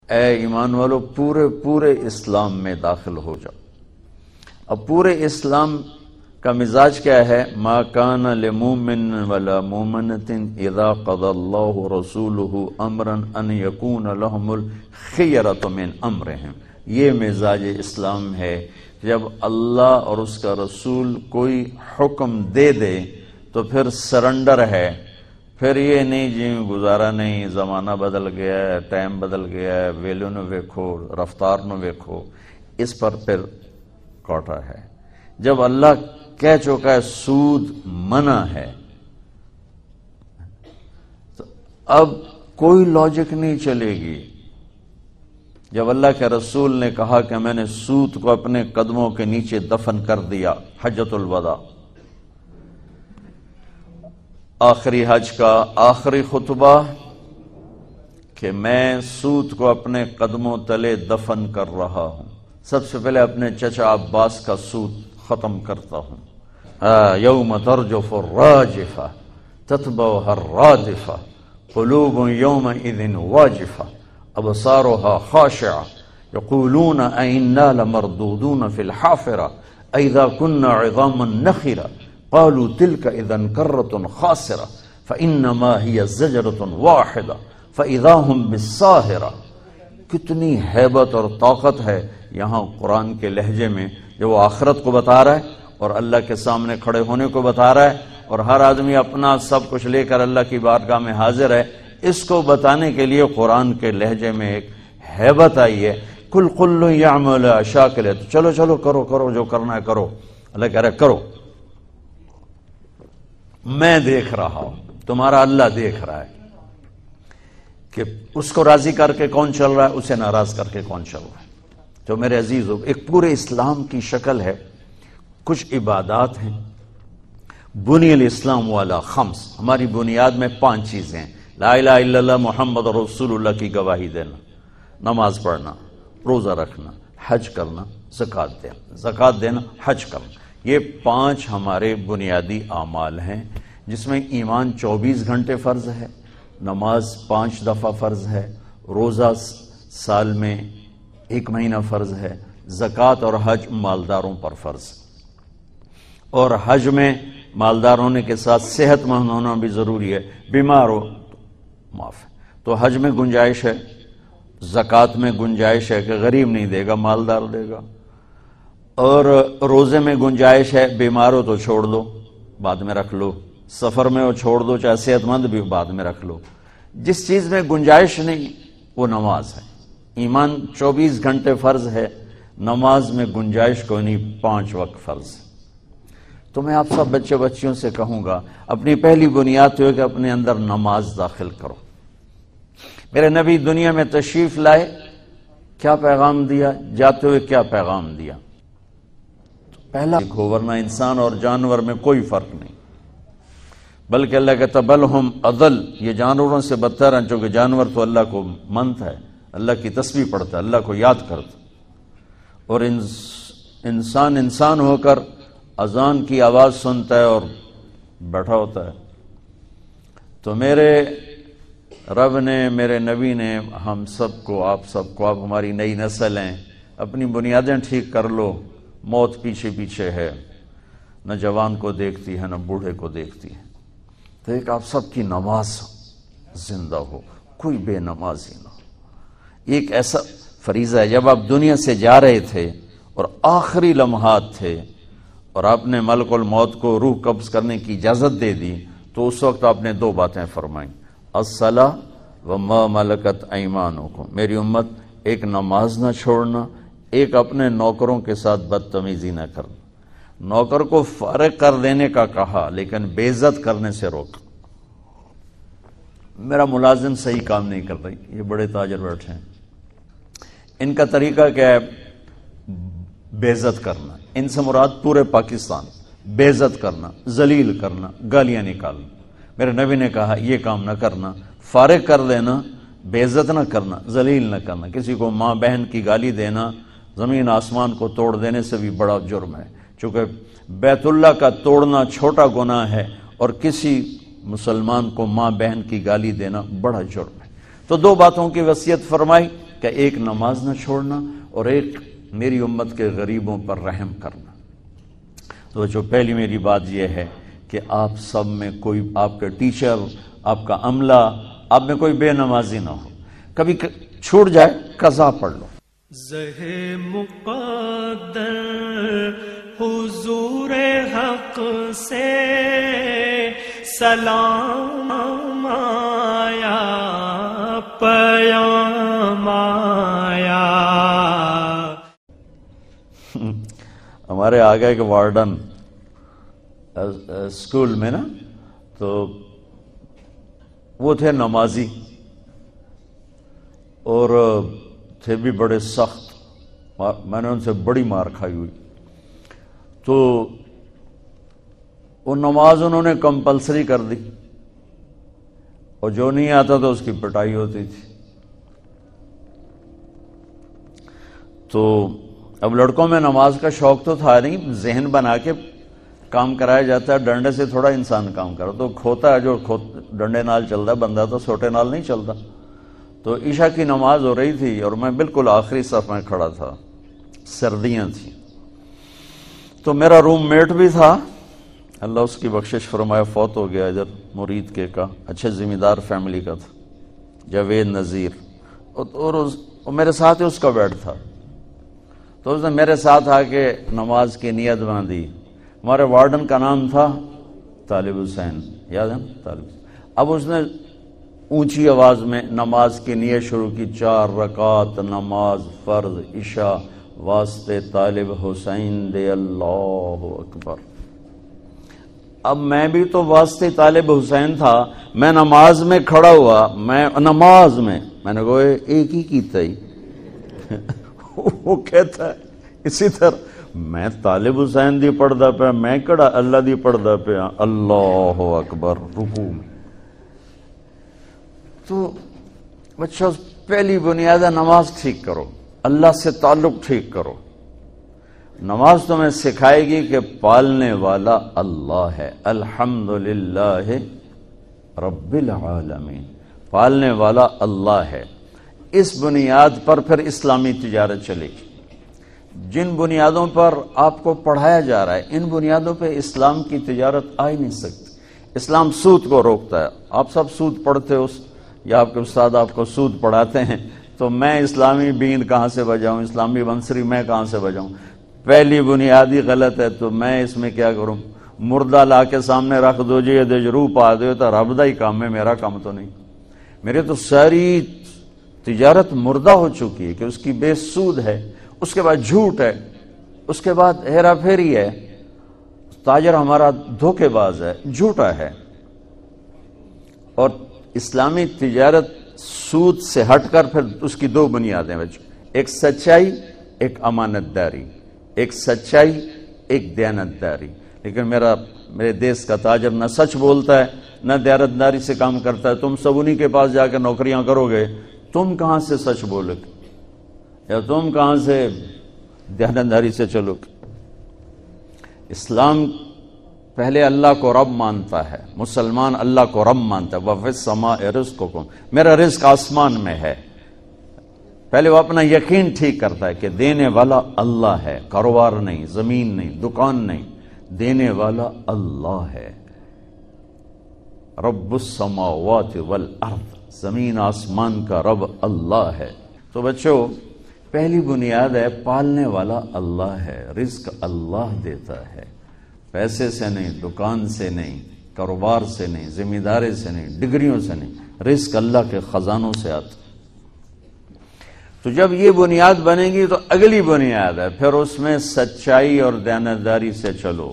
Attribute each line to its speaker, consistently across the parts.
Speaker 1: اے ایمان والو پورے اسلام میں داخل ہو جاؤ۔ اب پورے اسلام کا مزاج کیا ہے؟ ما کان لمؤمن ولا مؤمنۃ اذا قضى اللہ ورسولہ امرا ان یکون لهم الخیرۃ من امرہم۔ یہ مزاج اسلام ہے، جب اللہ اور اس کا رسول کوئی حکم دے دے تو پھر سرنڈر ہے، پھر یہ نہیں جی گزارا نہیں، زمانہ بدل گیا ہے، ٹائم بدل گیا ہے، ویلیو نو ویکھو، رفتار نو ویکھو، اس پر پھر کوٹا ہے۔ جب اللہ کہہ چکا ہے سود منع ہے تو اب کوئی لاجک نہیں چلے گی۔ جب اللہ کے رسول نے کہا کہ میں نے سود کو اپنے قدموں کے نیچے دفن کر دیا، حجۃ الوداع، آخری حج کا آخری خطبہ، کہ میں سود کو اپنے قدموں تلے دفن کر رہا ہوں، سب سے پہلے اپنے چچا عباس کا سود ختم کرتا ہوں۔ یوم ترجف الراجفہ تتبعها الرادفہ قلوب یومئذ واجفہ ابصارها خاشعہ یقولون ائنا لمردودون فی الحافرہ اذا كنا عظاما نخرہ قالوا تلك اذا کرۃ خاسرہ فانما هي زجرۃ واحدہ فاذا هم بالساہرہ۔ کتنی ہیبت اور طاقت ہے یہاں قرآن کے لہجے میں، جو وہ آخرت کو بتا رہا ہے اور اللہ کے سامنے کھڑے ہونے کو بتا رہا ہے، اور ہر آدمی اپنا سب کچھ لے کر اللہ کی بارگاہ میں حاضر ہے۔ اس کو بتانے کے لیے قرآن کے لہجے میں ایک ہیبت آئی ہے۔ کل کل یعمل شاکر، تو چلو چلو کرو کرو جو کرنا ہے کرو۔ اللہ کہہ رہا ہے کرو، میں دیکھ رہا ہوں، تمہارا اللہ دیکھ رہا ہے کہ اس کو راضی کر کے کون چل رہا ہے، اسے ناراض کر کے کون چل رہا ہے۔ تو میرے عزیزو، ایک پورے اسلام کی شکل ہے، کچھ عبادات ہیں۔ بنی الاسلام والا خمس، ہماری بنیاد میں 5 چیزیں ہیں۔ لا الہ الا اللہ محمد رسول اللہ کی گواہی دینا، نماز پڑھنا، روزہ رکھنا، حج کرنا، زکوٰۃ دینا، حج کرنا، یہ 5 ہمارے بنیادی اعمال ہیں، جس میں ایمان 24 گھنٹے فرض ہے، نماز 5 دفعہ فرض ہے، روزہ سال میں 1 مہینہ فرض ہے، زکوٰۃ اور حج مالداروں پر فرض، اور حج میں مالدار ہونے کے ساتھ صحت مند ہونا بھی ضروری ہے، بیمار ہو تو معاف ہے۔ تو حج میں گنجائش ہے، زکوٰۃ میں گنجائش ہے کہ غریب نہیں دے گا، مالدار دے گا، اور روزے میں گنجائش ہے، بیمار ہو تو چھوڑ دو بعد میں رکھ لو، سفر میں ہو چھوڑ دو، چاہے صحت مند بھی بعد میں رکھ لو۔ جس چیز میں گنجائش نہیں وہ نماز ہے۔ ایمان 24 گھنٹے فرض ہے، نماز میں گنجائش کوئی نہیں، 5 وقت فرض ہے۔ تو میں آپ سب بچے بچیوں سے کہوں گا، اپنی پہلی بنیاد تو ہے کہ اپنے اندر نماز داخل کرو۔ میرے نبی دنیا میں تشریف لائے، کیا پیغام دیا؟ جاتے ہوئے کیا پیغام دیا؟ پہلا دیکھو، ورنہ انسان اور جانور میں کوئی فرق نہیں، بلکہ اللہ کہتا بل ہم اضل، یہ جانوروں سے بدتر ہیں، چونکہ جانور تو اللہ کو منتا ہے، اللہ کی تسبیح پڑھتا ہے، اللہ کو یاد کرتا، اور انسان ہو کر اذان کی آواز سنتا ہے اور بیٹھا ہوتا ہے۔ تو میرے رب نے، میرے نبی نے ہم سب کو، آپ سب کو، آپ ہماری نئی نسل ہیں، اپنی بنیادیں ٹھیک کر لو، موت پیچھے پیچھے ہے، نہ جوان کو دیکھتی ہے نہ بوڑھے کو دیکھتی ہے۔ تو ایک آپ سب کی نماز زندہ ہو، کوئی بے نمازی نہ ہو۔ ایک ایسا فریضہ ہے، جب آپ دنیا سے جا رہے تھے اور آخری لمحات تھے اور آپ نے ملک الموت کو روح قبض کرنے کی اجازت دے دی، تو اس وقت آپ نے 2 باتیں فرمائیں، الصلاۃ وما ملکت ایمانکم، میری امت ایک نماز نہ چھوڑنا، ایک اپنے نوکروں کے ساتھ بدتمیزی نہ کرنا۔ نوکر کو فارغ کر دینے کا کہا، لیکن بے عزت کرنے سے روک۔ میرا ملازم صحیح کام نہیں کرتا، یہ بڑے تاجر بیٹھے ہیں، ان کا طریقہ کیا ہے؟ بے عزت کرنا۔ ان سے مراد پورے پاکستان، بے عزت کرنا، ذلیل کرنا، گالیاں نکالنا۔ میرے نبی نے کہا یہ کام نہ کرنا، فارغ کر دینا، بے عزت نہ کرنا، ذلیل نہ کرنا۔ کسی کو ماں بہن کی گالی دینا زمین آسمان کو توڑ دینے سے بھی بڑا جرم ہے، چونکہ بیت اللہ کا توڑنا چھوٹا گناہ ہے اور کسی مسلمان کو ماں بہن کی گالی دینا بڑا جرم ہے۔ تو دو باتوں کی وصیت فرمائی کہ ایک نماز نہ چھوڑنا اور ایک میری امت کے غریبوں پر رحم کرنا۔ تو جو پہلی میری بات یہ ہے کہ آپ سب میں کوئی، آپ کے ٹیچر، آپ کا عملہ، آپ میں کوئی بے نمازی نہ ہو، کبھی چھوٹ جائے قضا پڑھ لو۔
Speaker 2: زہ مقدر حضور حق سے سلام آیا، پیام آیا۔
Speaker 1: ہمارے آگے ایک وارڈن اسکول میں نا، تو وہ تھے نمازی اور تھے بھی بڑے سخت، میں نے ان سے بڑی مار کھائی ہوئی۔ تو وہ نماز انہوں نے کمپلسری کر دی، اور جو نہیں آتا تو اس کی پٹائی ہوتی تھی۔ تو اب لڑکوں میں نماز کا شوق تو تھا نہیں، ذہن بنا کے کام کرایا جاتا ہے، ڈنڈے سے تھوڑا انسان کام کرا، تو کھوتا ہے جو ڈنڈے نال چلتا ہے، بندہ تو سوٹے نال نہیں چلتا۔ تو عشاء کی نماز ہو رہی تھی اور میں بالکل آخری صف میں کھڑا تھا، سردیاں تھیں۔ تو میرا روم میٹ بھی تھا، اللہ اس کی بخشش فرمائے، فوت ہو گیا ادھر مرید کے کا، اچھے ذمہ دار فیملی کا تھا، جاوید نذیر، اور میرے ساتھ ہی اس کا بیڈ تھا۔ تو اس نے میرے ساتھ آ کے نماز کی نیت باندھی۔ ہمارے وارڈن کا نام تھا طالب حسین، یاد ہے نا طالب؟ اب اس نے اونچی آواز میں نماز کی نیت شروع کی، 4 رکعت نماز فرض عشاء واسطے طالب حسین دے، اللہ اکبر۔ اب میں بھی تو واسطے طالب حسین تھا، میں نماز میں کھڑا ہوا، میں نے کہا ایک ہی کیتا ہی وہ کہتا ہے اسی طرح میں طالب حسین دی پڑھدا پیا، میں کڑا اللہ دی پڑھدا پیا، اللہ اکبر رکوع میں۔ تو بچہ پہلی بنیاد نماز ٹھیک کرو، اللہ سے تعلق ٹھیک کرو۔ نماز تمہیں سکھائے گی کہ پالنے والا اللہ ہے، الحمدللہ رب العالمین، پالنے والا اللہ ہے۔ اس بنیاد پر پھر اسلامی تجارت چلے گی۔ جن بنیادوں پر آپ کو پڑھایا جا رہا ہے، ان بنیادوں پہ اسلام کی تجارت آ ہی نہیں سکتی۔ اسلام سود کو روکتا ہے۔ آپ سب سود پڑھتے ہو یا آپ کے استاد آپ کو سود پڑھاتے ہیں، تو میں اسلامی بین کہاں سے بجاؤں، اسلامی بنسری میں کہاں سے بجاؤں؟ پہلی بنیادی غلط ہے، تو میں اس میں کیا کروں؟ مردہ لا کے سامنے رکھ دو جی، یہ روح پا دو تو رب دا ہی کام ہے، میرا کام تو نہیں۔ میرے تو ساری تجارت مردہ ہو چکی ہے کہ اس کی بیس سود ہے، اس کے بعد جھوٹ ہے، اس کے بعد ہیرا پھیری ہے، تاجر ہمارا دھوکے باز ہے، جھوٹا ہے۔ اور اسلامی تجارت سود سے ہٹ کر پھر اس کی 2 بنیادیں بچوں، ایک سچائی، ایک امانت داری، ایک سچائی، ایک دیانتداری۔ لیکن میرے دیس کا تاجر نہ سچ بولتا ہے نہ دیانتداری سے کام کرتا ہے۔ تم سب انہی کے پاس جا کے نوکریاں کرو گے، تم کہاں سے سچ بولو گے یا تم کہاں سے دیانتداری سے چلو گے؟ اسلام پہلے اللہ کو رب مانتا ہے، مسلمان اللہ کو رب مانتا ہے، وَفِي السَّمَاءِ رِزْقُكُمْ، میرا رزق آسمان میں ہے۔ پہلے وہ اپنا یقین ٹھیک کرتا ہے کہ دینے والا اللہ ہے، کاروبار نہیں، زمین نہیں، دکان نہیں، دینے والا اللہ ہے۔ رب السماوات والارض، زمین آسمان کا رب اللہ ہے۔ تو بچوں پہلی بنیاد ہے پالنے والا اللہ ہے، رزق اللہ دیتا ہے، پیسے سے نہیں، دکان سے نہیں، کاروبار سے نہیں، ذمہ داری سے نہیں، ڈگریوں سے نہیں، رزق اللہ کے خزانوں سے آتا۔ تو جب یہ بنیاد بنے گی تو اگلی بنیاد ہے پھر اس میں سچائی اور دیانتداری سے چلو۔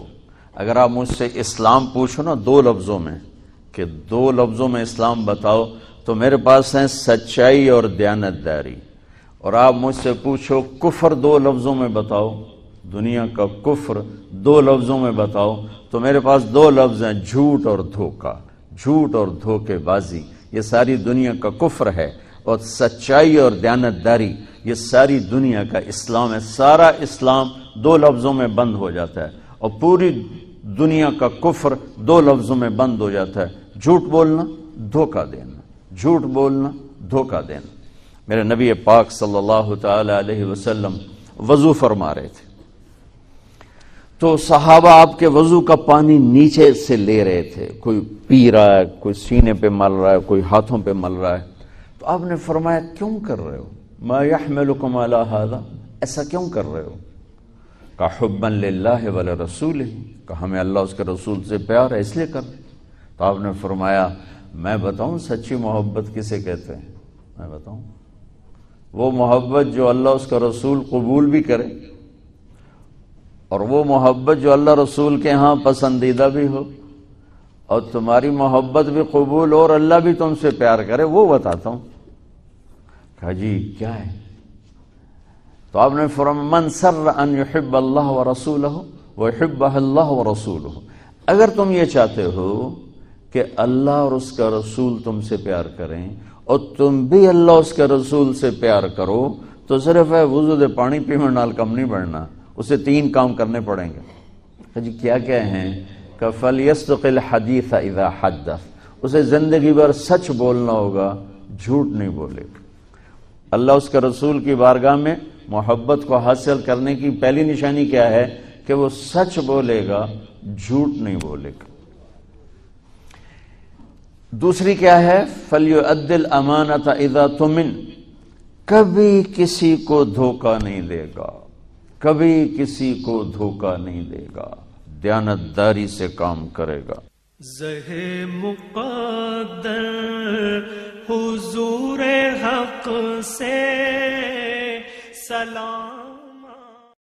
Speaker 1: اگر آپ مجھ سے اسلام پوچھو نا 2 لفظوں میں کہ 2 لفظوں میں اسلام بتاؤ، تو میرے پاس ہیں سچائی اور دیانتداری۔ اور آپ مجھ سے پوچھو کفر 2 لفظوں میں بتاؤ، دنیا کا کفر 2 لفظوں میں بتاؤ، تو میرے پاس 2 لفظ ہیں، جھوٹ اور دھوکہ، جھوٹ اور دھوکے بازی، یہ ساری دنیا کا کفر ہے۔ اور سچائی اور دیانتداری یہ ساری دنیا کا اسلام ہے۔ سارا اسلام 2 لفظوں میں بند ہو جاتا ہے اور پوری دنیا کا کفر 2 لفظوں میں بند ہو جاتا ہے، جھوٹ بولنا، دھوکہ دینا، جھوٹ بولنا، دھوکہ دینا۔ میرے نبی پاک صلی اللہ تعالی علیہ وسلم وضو فرما رہے تھے، تو صحابہ آپ کے وضو کا پانی نیچے سے لے رہے تھے، کوئی پی رہا ہے، کوئی سینے پہ مل رہا ہے، کوئی ہاتھوں پہ مل رہا ہے، تو آپ نے فرمایا کیوں کر رہے ہو؟ ما یحملکم علی ھذا، ایسا کیوں کر رہے ہو؟ کہ حبا للہ ولرسولہ، کہ ہمیں اللہ اس کے رسول سے پیار ہے اس لیے کر رہے۔ تو آپ نے فرمایا میں بتاؤں سچی محبت کسے کہتے ہیں؟ میں بتاؤں، وہ محبت جو اللہ اس کا رسول قبول بھی کرے، اور وہ محبت جو اللہ رسول کے ہاں پسندیدہ بھی ہو، اور تمہاری محبت بھی قبول ہو اور اللہ بھی تم سے پیار کرے، وہ بتاتا ہوں۔ کہا جی کیا ہے؟ تو آپ نے فرمایا من سر ان یحب اللہ ورسولہ ویحبہ اللہ ورسولہ، اگر تم یہ چاہتے ہو کہ اللہ اور اس کا رسول تم سے پیار کریں اور تم بھی اللہ اس کے رسول سے پیار کرو، تو صرف ہے وضو دے پانی پینے نال کم نہیں بڑھنا، اسے 3 کام کرنے پڑیں گے۔ جی کیا کیا ہیں؟ کہ فَلْيَصْدِقِ الْحَدِيثَ إِذَا حَدَّثَ، اسے زندگی بھر سچ بولنا ہوگا، جھوٹ نہیں بولے گا۔ اللہ اس کے رسول کی بارگاہ میں محبت کو حاصل کرنے کی پہلی نشانی کیا ہے؟ کہ وہ سچ بولے گا، جھوٹ نہیں بولے گا۔ دوسری کیا ہے؟ فَلْيُؤَدِّ الْأَمَانَةَ إِذَا تُمِنَ، کبھی کسی کو دھوکہ نہیں دے گا، کبھی کسی کو دھوکہ نہیں دے گا، دیانتداری سے کام کرے گا۔
Speaker 2: زہ مقدر حضور حق سے سلام